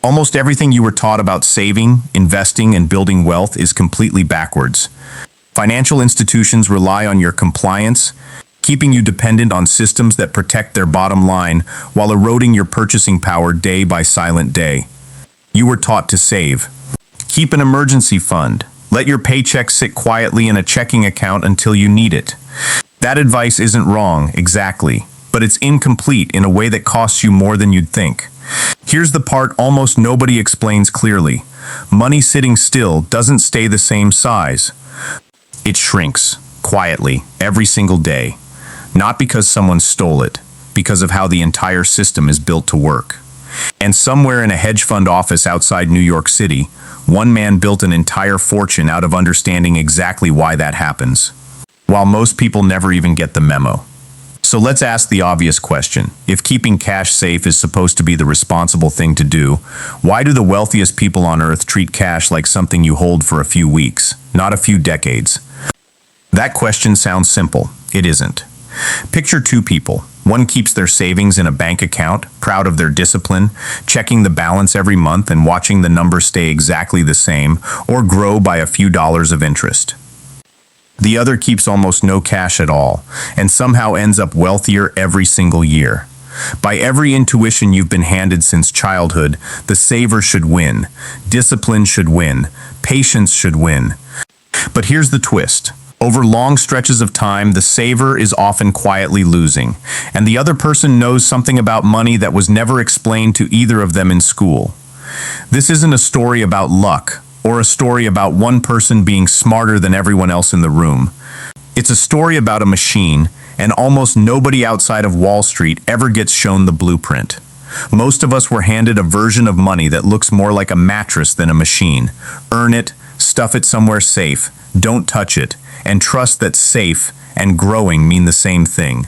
Almost everything you were taught about saving, investing, and building wealth is completely backwards. Financial institutions rely on your compliance, keeping you dependent on systems that protect their bottom line while eroding your purchasing power day by silent day. You were taught to save. Keep an emergency fund. Let your paycheck sit quietly in a checking account until you need it. That advice isn't wrong, exactly, but it's incomplete in a way that costs you more than you'd think. Here's the part almost nobody explains clearly. Money sitting still doesn't stay the same size. It shrinks, quietly, every single day. Not because someone stole it, because of how the entire system is built to work. And somewhere in a hedge fund office outside New York City, one man built an entire fortune out of understanding exactly why that happens, while most people never even get the memo. So let's ask the obvious question. If keeping cash safe is supposed to be the responsible thing to do, why do the wealthiest people on earth treat cash like something you hold for a few weeks, not a few decades? That question sounds simple. It isn't. Picture two people. One keeps their savings in a bank account, proud of their discipline, checking the balance every month and watching the numbers stay exactly the same or grow by a few dollars of interest. The other keeps almost no cash at all, and somehow ends up wealthier every single year. By every intuition you've been handed since childhood, the saver should win, discipline should win, patience should win. But here's the twist. Over long stretches of time, the saver is often quietly losing, and the other person knows something about money that was never explained to either of them in school. This isn't a story about luck, or a story about one person being smarter than everyone else in the room. It's a story about a machine, and almost nobody outside of Wall Street ever gets shown the blueprint. Most of us were handed a version of money that looks more like a mattress than a machine. Earn it, stuff it somewhere safe, don't touch it, and trust that safe and growing mean the same thing.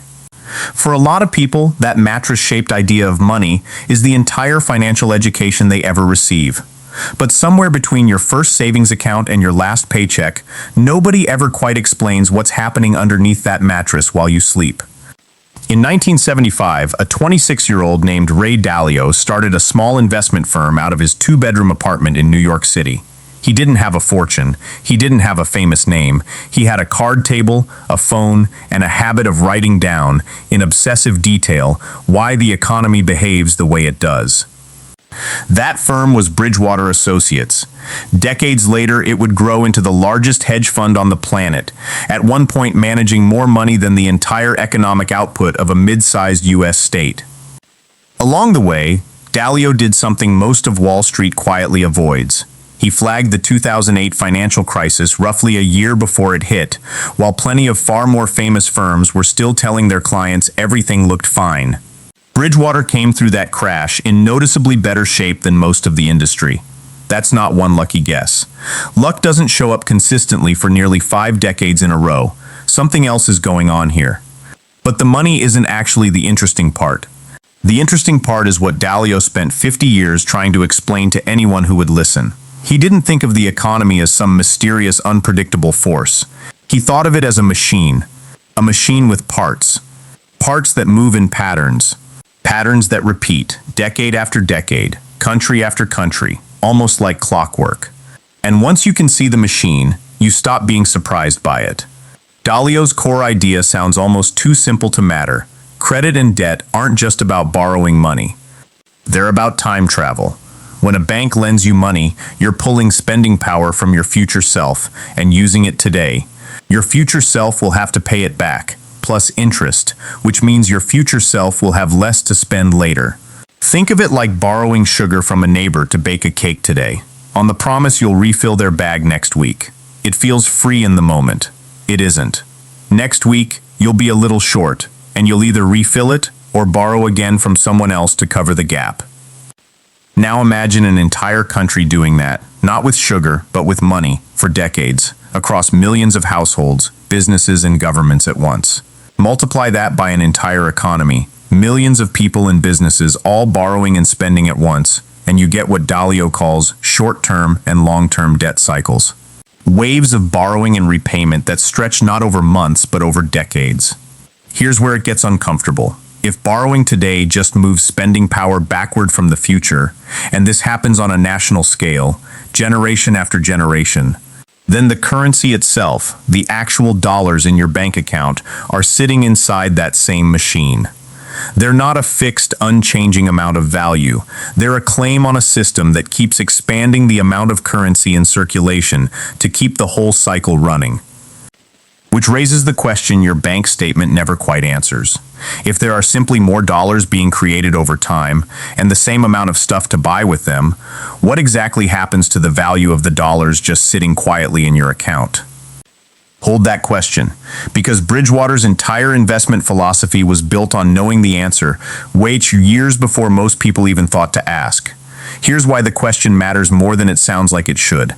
For a lot of people, that mattress-shaped idea of money is the entire financial education they ever receive. But somewhere between your first savings account and your last paycheck, nobody ever quite explains what's happening underneath that mattress while you sleep. In 1975, a 26-year-old named Ray Dalio started a small investment firm out of his two-bedroom apartment in New York City. He didn't have a fortune, he didn't have a famous name, he had a card table, a phone, and a habit of writing down, in obsessive detail, why the economy behaves the way it does. That firm was Bridgewater Associates. Decades later, it would grow into the largest hedge fund on the planet, at one point managing more money than the entire economic output of a mid-sized U.S. state. Along the way, Dalio did something most of Wall Street quietly avoids. He flagged the 2008 financial crisis roughly a year before it hit, while plenty of far more famous firms were still telling their clients everything looked fine. Bridgewater came through that crash in noticeably better shape than most of the industry. That's not one lucky guess. Luck doesn't show up consistently for nearly 5 decades in a row. Something else is going on here. But the money isn't actually the interesting part. The interesting part is what Dalio spent 50 years trying to explain to anyone who would listen. He didn't think of the economy as some mysterious, unpredictable force. He thought of it as a machine with parts. Parts that move in patterns. Patterns that repeat, decade after decade, country after country, almost like clockwork. And once you can see the machine, you stop being surprised by it. Dalio's core idea sounds almost too simple to matter. Credit and debt aren't just about borrowing money. They're about time travel. When a bank lends you money, you're pulling spending power from your future self and using it today. Your future self will have to pay it back, plus interest, which means your future self will have less to spend later. Think of it like borrowing sugar from a neighbor to bake a cake today, on the promise you'll refill their bag next week. It feels free in the moment. It isn't. Next week, you'll be a little short, and you'll either refill it or borrow again from someone else to cover the gap. Now imagine an entire country doing that, not with sugar, but with money, for decades, across millions of households, businesses, and governments at once. Multiply that by an entire economy, millions of people and businesses all borrowing and spending at once, and you get what Dalio calls short-term and long-term debt cycles. Waves of borrowing and repayment that stretch not over months but over decades. Here's where it gets uncomfortable. If borrowing today just moves spending power backward from the future, and this happens on a national scale, generation after generation, then the currency itself, the actual dollars in your bank account, are sitting inside that same machine. They're not a fixed, unchanging amount of value. They're a claim on a system that keeps expanding the amount of currency in circulation to keep the whole cycle running. Which raises the question your bank statement never quite answers. If there are simply more dollars being created over time, and the same amount of stuff to buy with them, what exactly happens to the value of the dollars just sitting quietly in your account? Hold that question, because Bridgewater's entire investment philosophy was built on knowing the answer years before most people even thought to ask. Here's why the question matters more than it sounds like it should.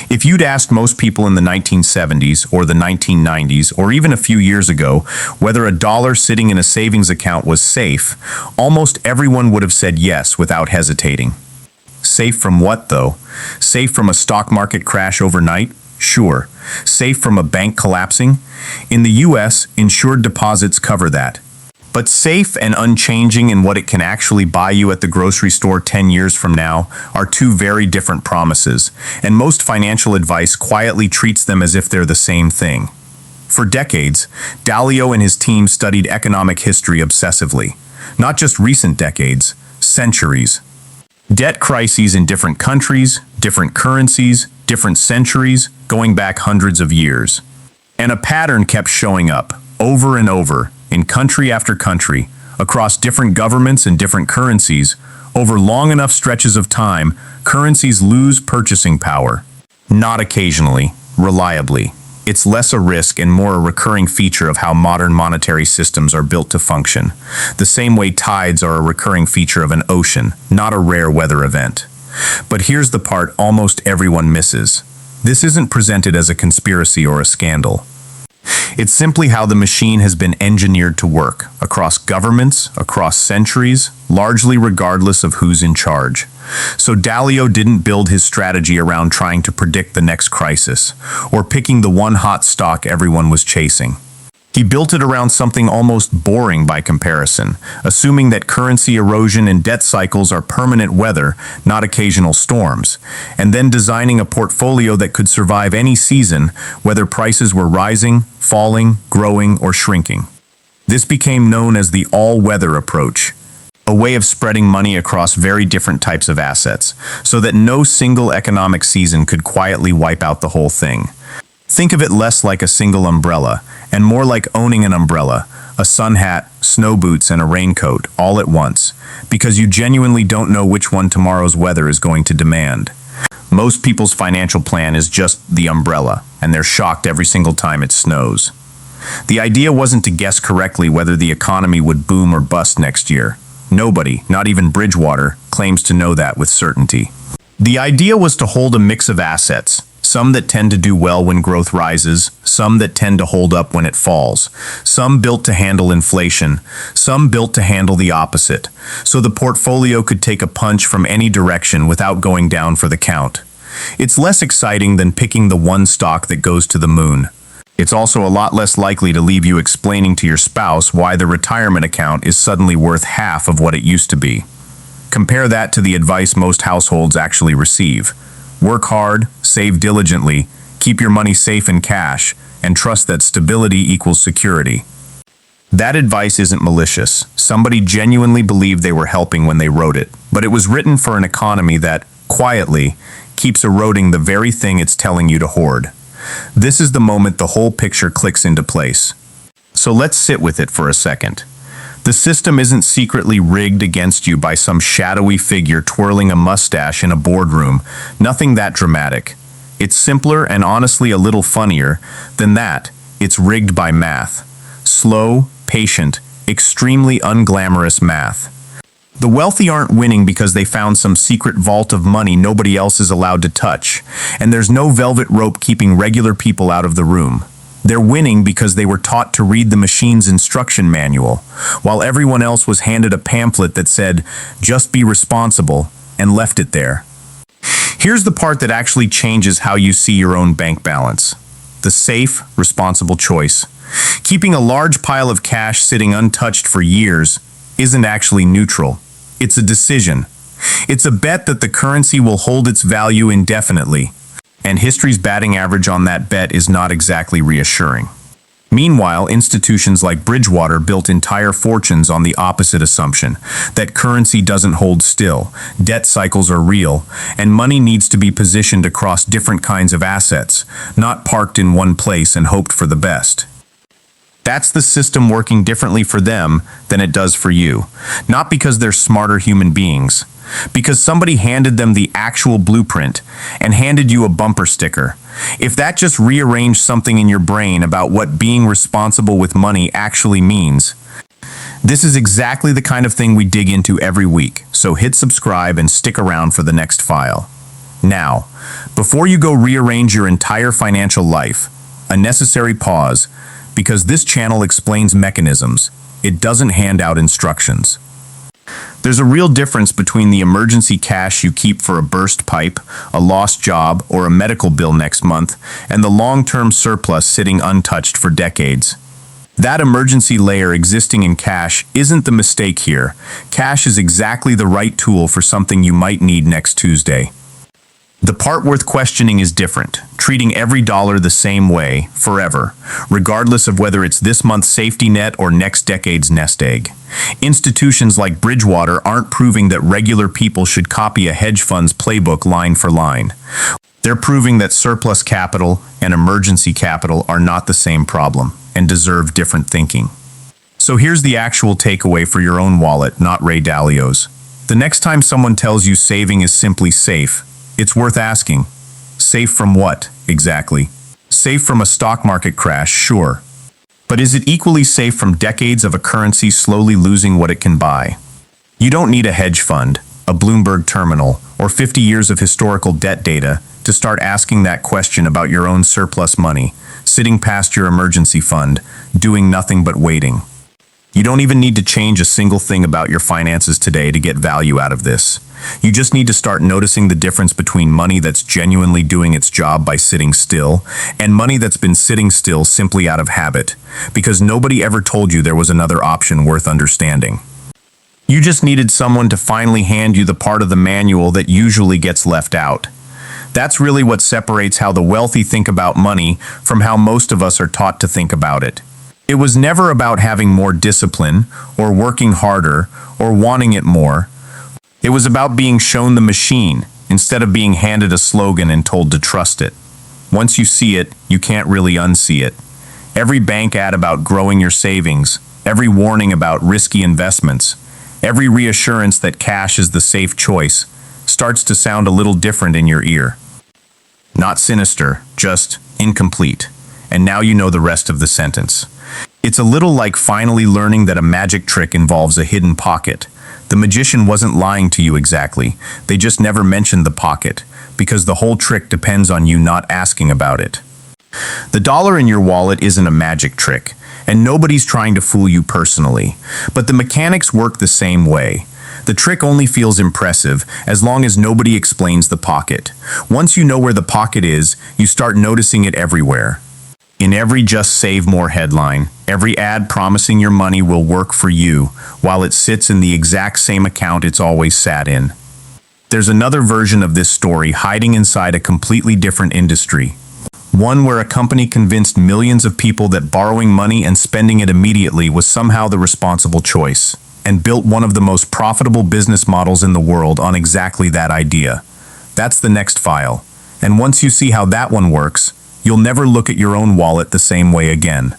If you'd asked most people in the 1970s or the 1990s or even a few years ago whether a dollar sitting in a savings account was safe, almost everyone would have said yes without hesitating. Safe from what, though? Safe from a stock market crash overnight? Sure. Safe from a bank collapsing? In the US, insured deposits cover that. But safe and unchanging in what it can actually buy you at the grocery store 10 years from now are two very different promises, and most financial advice quietly treats them as if they're the same thing. For decades, Dalio and his team studied economic history obsessively. Not just recent decades, centuries. Debt crises in different countries, different currencies, different centuries, going back hundreds of years. And a pattern kept showing up, over and over, in country after country, across different governments and different currencies. Over long enough stretches of time, currencies lose purchasing power. Not occasionally, reliably. It's less a risk and more a recurring feature of how modern monetary systems are built to function. The same way tides are a recurring feature of an ocean, not a rare weather event. But here's the part almost everyone misses. This isn't presented as a conspiracy or a scandal. It's simply how the machine has been engineered to work, across governments, across centuries, largely regardless of who's in charge. So Dalio didn't build his strategy around trying to predict the next crisis, or picking the one hot stock everyone was chasing. He built it around something almost boring by comparison, assuming that currency erosion and debt cycles are permanent weather, not occasional storms, and then designing a portfolio that could survive any season, whether prices were rising, falling, growing, or shrinking. This became known as the all-weather approach, a way of spreading money across very different types of assets, so that no single economic season could quietly wipe out the whole thing. Think of it less like a single umbrella, and more like owning an umbrella, a sun hat, snow boots, and a raincoat, all at once, because you genuinely don't know which one tomorrow's weather is going to demand. Most people's financial plan is just the umbrella, and they're shocked every single time it snows. The idea wasn't to guess correctly whether the economy would boom or bust next year. Nobody, not even Bridgewater, claims to know that with certainty. The idea was to hold a mix of assets, some that tend to do well when growth rises, some that tend to hold up when it falls, some built to handle inflation, some built to handle the opposite, so the portfolio could take a punch from any direction without going down for the count. It's less exciting than picking the one stock that goes to the moon. It's also a lot less likely to leave you explaining to your spouse why the retirement account is suddenly worth half of what it used to be. Compare that to the advice most households actually receive. Work hard, save diligently, keep your money safe in cash, and trust that stability equals security. That advice isn't malicious. Somebody genuinely believed they were helping when they wrote it, but it was written for an economy that, quietly, keeps eroding the very thing it's telling you to hoard. This is the moment the whole picture clicks into place. So let's sit with it for a second. The system isn't secretly rigged against you by some shadowy figure twirling a mustache in a boardroom. Nothing that dramatic. It's simpler and honestly a little funnier than that. It's rigged by math. Slow, patient, extremely unglamorous math. The wealthy aren't winning because they found some secret vault of money nobody else is allowed to touch, and there's no velvet rope keeping regular people out of the room. They're winning because they were taught to read the machine's instruction manual, while everyone else was handed a pamphlet that said, "Just be responsible," and left it there. Here's the part that actually changes how you see your own bank balance. the safe, responsible choice. Keeping a large pile of cash sitting untouched for years isn't actually neutral. It's a decision. It's a bet that the currency will hold its value indefinitely, and history's batting average on that bet is not exactly reassuring. Meanwhile, institutions like Bridgewater built entire fortunes on the opposite assumption, that currency doesn't hold still, debt cycles are real, and money needs to be positioned across different kinds of assets, not parked in one place and hoped for the best. That's the system working differently for them than it does for you, not because they're smarter human beings, because somebody handed them the actual blueprint and handed you a bumper sticker. If that just rearranged something in your brain about what being responsible with money actually means. This is exactly the kind of thing we dig into every week, so hit subscribe and stick around for the next file. Now, before you go rearrange your entire financial life, a necessary pause, because this channel explains mechanisms. It doesn't hand out instructions. There's a real difference between the emergency cash you keep for a burst pipe, a lost job, or a medical bill next month, and the long-term surplus sitting untouched for decades. That emergency layer existing in cash isn't the mistake here. Cash is exactly the right tool for something you might need next Tuesday. The part worth questioning is different, treating every dollar the same way, forever, regardless of whether it's this month's safety net or next decade's nest egg. Institutions like Bridgewater aren't proving that regular people should copy a hedge fund's playbook line for line. They're proving that surplus capital and emergency capital are not the same problem and deserve different thinking. So here's the actual takeaway for your own wallet, not Ray Dalio's. The next time someone tells you saving is simply safe, it's worth asking, safe from what, exactly? Safe from a stock market crash, sure. But is it equally safe from decades of a currency slowly losing what it can buy? You don't need a hedge fund, a Bloomberg terminal, or 50 years of historical debt data to start asking that question about your own surplus money, sitting past your emergency fund, doing nothing but waiting. You don't even need to change a single thing about your finances today to get value out of this. You just need to start noticing the difference between money that's genuinely doing its job by sitting still and money that's been sitting still simply out of habit, because nobody ever told you there was another option worth understanding. You just needed someone to finally hand you the part of the manual that usually gets left out. That's really what separates how the wealthy think about money from how most of us are taught to think about it. It was never about having more discipline, or working harder, or wanting it more. It was about being shown the machine, instead of being handed a slogan and told to trust it. Once you see it, you can't really unsee it. Every bank ad about growing your savings, every warning about risky investments, every reassurance that cash is the safe choice, starts to sound a little different in your ear. Not sinister, just incomplete. And now you know the rest of the sentence. It's a little like finally learning that a magic trick involves a hidden pocket. The magician wasn't lying to you exactly. They just never mentioned the pocket, because the whole trick depends on you not asking about it. The dollar in your wallet isn't a magic trick, and nobody's trying to fool you personally. But the mechanics work the same way. The trick only feels impressive as long as nobody explains the pocket. Once you know where the pocket is, you start noticing it everywhere. In every Just Save More headline, every ad promising your money will work for you, while it sits in the exact same account it's always sat in. There's another version of this story hiding inside a completely different industry. One where a company convinced millions of people that borrowing money and spending it immediately was somehow the responsible choice, and built one of the most profitable business models in the world on exactly that idea. That's the next file. And once you see how that one works, you'll never look at your own wallet the same way again.